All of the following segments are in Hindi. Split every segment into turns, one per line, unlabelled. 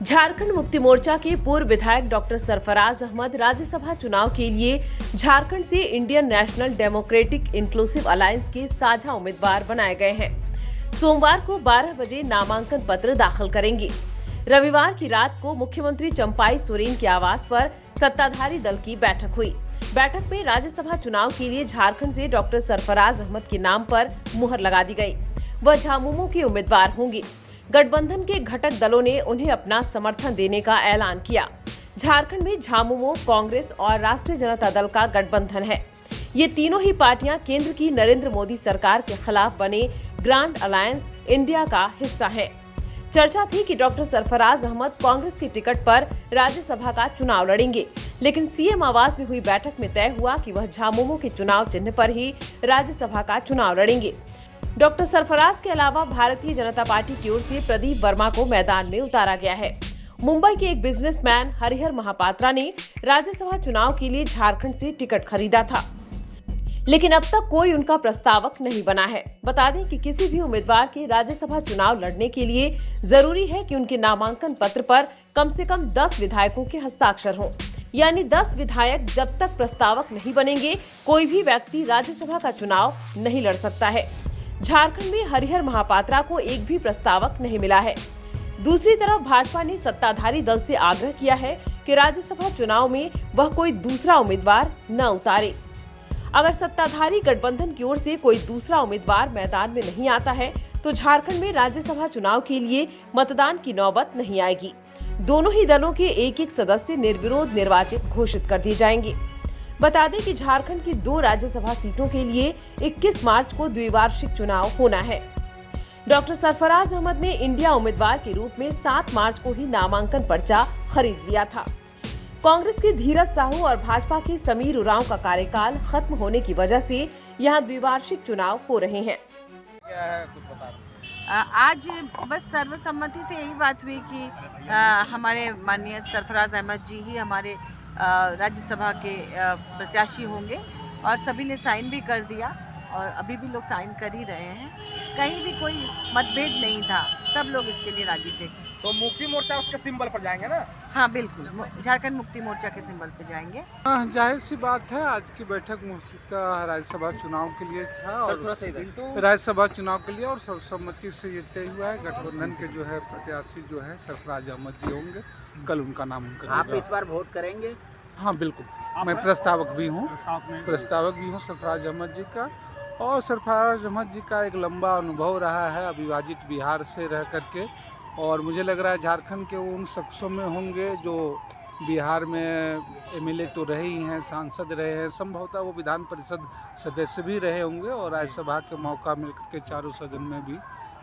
झारखंड मुक्ति मोर्चा के पूर्व विधायक डॉक्टर सरफराज अहमद राज्यसभा चुनाव के लिए झारखंड से Indian national democratic inclusive alliance के साझा उम्मीदवार बनाए गए हैं। सोमवार को 12 बजे नामांकन पत्र दाखिल करेंगे। रविवार की रात को मुख्यमंत्री चंपाई सोरेन के आवास पर सत्ताधारी दल की बैठक हुई। बैठक में राज्यसभा चुनाव के लिए झारखंड से डॉक्टर सरफराज अहमद के नाम पर मुहर लगा दी गई। वह झामुमो के उम्मीदवार होंगे। गठबंधन के घटक दलों ने उन्हें अपना समर्थन देने का ऐलान किया। झारखंड में झामुमो, कांग्रेस और राष्ट्रीय जनता दल का गठबंधन है। ये तीनों ही पार्टियां केंद्र की नरेंद्र मोदी सरकार के खिलाफ बने ग्रांड अलायंस इंडिया का हिस्सा हैं। चर्चा थी कि डॉक्टर सरफराज अहमद कांग्रेस की टिकट पर राज्यसभा का चुनाव लड़ेंगे, लेकिन सीएम आवास में हुई बैठक में तय हुआ कि वह झामुमो के चुनाव चिन्ह पर ही राज्यसभा का चुनाव लड़ेंगे। डॉक्टर सरफराज के अलावा भारतीय जनता पार्टी की ओर से प्रदीप वर्मा को मैदान में उतारा गया है। मुंबई के एक बिजनेसमैन हरिहर महापात्रा ने राज्यसभा चुनाव के लिए झारखंड से टिकट खरीदा था, लेकिन अब तक कोई उनका प्रस्तावक नहीं बना है। बता दें कि किसी भी उम्मीदवार के राज्यसभा चुनाव लड़ने के लिए जरूरी है कि उनके नामांकन पत्र पर कम से कम 10 विधायकों के हस्ताक्षर हों, यानी 10 विधायक जब तक प्रस्तावक नहीं बनेंगे, कोई भी व्यक्ति राज्यसभा का चुनाव नहीं लड़ सकता है। झारखंड में हरिहर महापात्रा को एक भी प्रस्तावक नहीं मिला है। दूसरी तरफ भाजपा ने सत्ताधारी दल से आग्रह किया है कि राज्यसभा चुनाव में वह कोई दूसरा उम्मीदवार न उतारे। अगर सत्ताधारी गठबंधन की ओर से कोई दूसरा उम्मीदवार मैदान में नहीं आता है तो झारखंड में राज्यसभा चुनाव के लिए मतदान की नौबत नहीं आएगी। दोनों ही दलों के एक-एक सदस्य निर्विरोध निर्वाचित घोषित कर दिए जाएंगे। बता दें कि झारखंड की 2 राज्यसभा सीटों के लिए 21 मार्च को द्विवार्षिक चुनाव होना है। डॉक्टर सरफराज अहमद ने इंडिया उम्मीदवार के रूप में 7 मार्च को ही नामांकन पर्चा खरीद लिया था। कांग्रेस के धीरज साहू और भाजपा के समीर उरांव का कार्यकाल खत्म होने की वजह से यहां द्विवार्षिक चुनाव हो रहे हैं।
क्या है कुछ बता दो।
आज बस सर्वसम्मति से यही बात हुई कि हमारे माननीय सरफराज अहमद जी ही हमारे राज्यसभा के प्रत्याशी होंगे और सभी ने साइन भी कर दिया और अभी भी लोग साइन कर ही रहे हैं। कहीं भी कोई मतभेद नहीं था, सब लोग इसके लिए राजी थे।
तो मुक्ति मोर्चा उसके सिंबल पर जाएंगे ना?
हाँ बिल्कुल, झारखंड मुक्ति मोर्चा के सिंबल पे जाएंगे।
जाहिर सी बात है, आज की बैठक का राज्यसभा चुनाव के लिए था और राज्यसभा चुनाव के लिए और सर्वसम्मति से ये तय हुआ है। गठबंधन के जो है प्रत्याशी जो है सरफराज अहमद जी होंगे। कल उनका नामांकन।
आप इस बार वोट करेंगे?
हाँ बिल्कुल, मैं प्रस्तावक भी हूँ सरफराज अहमद जी का। और सरफराज अहमद जी का एक लंबा अनुभव रहा है अविभाजित बिहार से रह करके, और मुझे लग रहा है झारखंड के उन शख्सों में होंगे जो बिहार में एमएलए तो रहे ही हैं, सांसद रहे हैं, संभवतः वो विधान परिषद सदस्य भी रहे होंगे और राज्यसभा के मौका मिलकर के चारों सदन में भी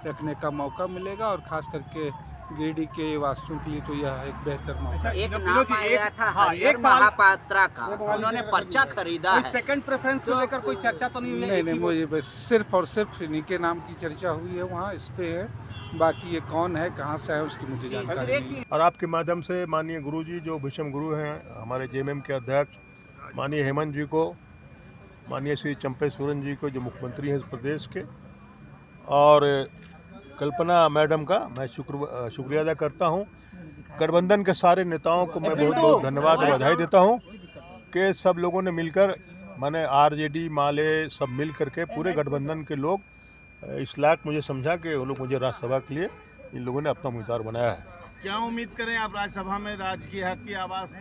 रखने का मौका मिलेगा। और खास करके गिरिडीह के वासियों के लिए तो यह एक बेहतर मौका है।
एक नाम आया था हरिहर महापात्रा का, उन्होंने पर्चा खरीदा है।
सेकंड प्रेफरेंस को लेकर कोई चर्चा तो नहीं हुई?
नहीं, मुझे बस सिर्फ और सिर्फ इन्हीं के नाम की चर्चा हुई है वहाँ, इस पे है। बाकी ये कौन है, कहाँ से है, उसकी मुझे जानकारी नहीं।
और आपके माध्यम से माननीय गुरुजी जो भीष्म गुरु हैं, हमारे जेएमएम के अध्यक्ष माननीय हेमंत जी को, माननीय श्री चंपाई सोरेन जी को जो मुख्यमंत्री हैं इस प्रदेश के, और कल्पना मैडम का मैं शुक्रिया अदा करता हूं। गठबंधन के सारे नेताओं को मैं बहुत बहुत धन्यवाद और बधाई देता हूं कि सब लोगों ने मिलकर, माने आरजेडी माले सब मिल करके पूरे गठबंधन के लोग इस लायक मुझे समझा कि वो लोग मुझे राज्यसभा के लिए इन लोगों ने अपना उम्मीदवार बनाया है।
क्या उम्मीद करें आप राज्यसभा में राजकीय हक की आवाज़?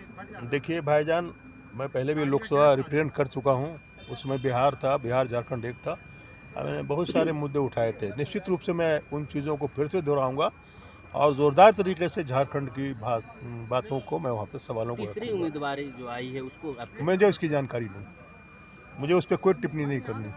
देखिए भाईजान, मैं पहले भी लोकसभा रिप्रेजेंट कर चुका हूँ, उसमें बिहार था, बिहार झारखंड एक था। मैंने बहुत सारे मुद्दे उठाए थे। निश्चित रूप से मैं उन चीज़ों को फिर से दोहराऊंगा और ज़ोरदार तरीके से झारखंड की बातों को मैं वहाँ पे सवालों को
तीसरी उम्मीदवारी जो आई है उसको
मुझे उसकी जानकारी नहीं, मुझे उस पर कोई टिप्पणी नहीं करनी।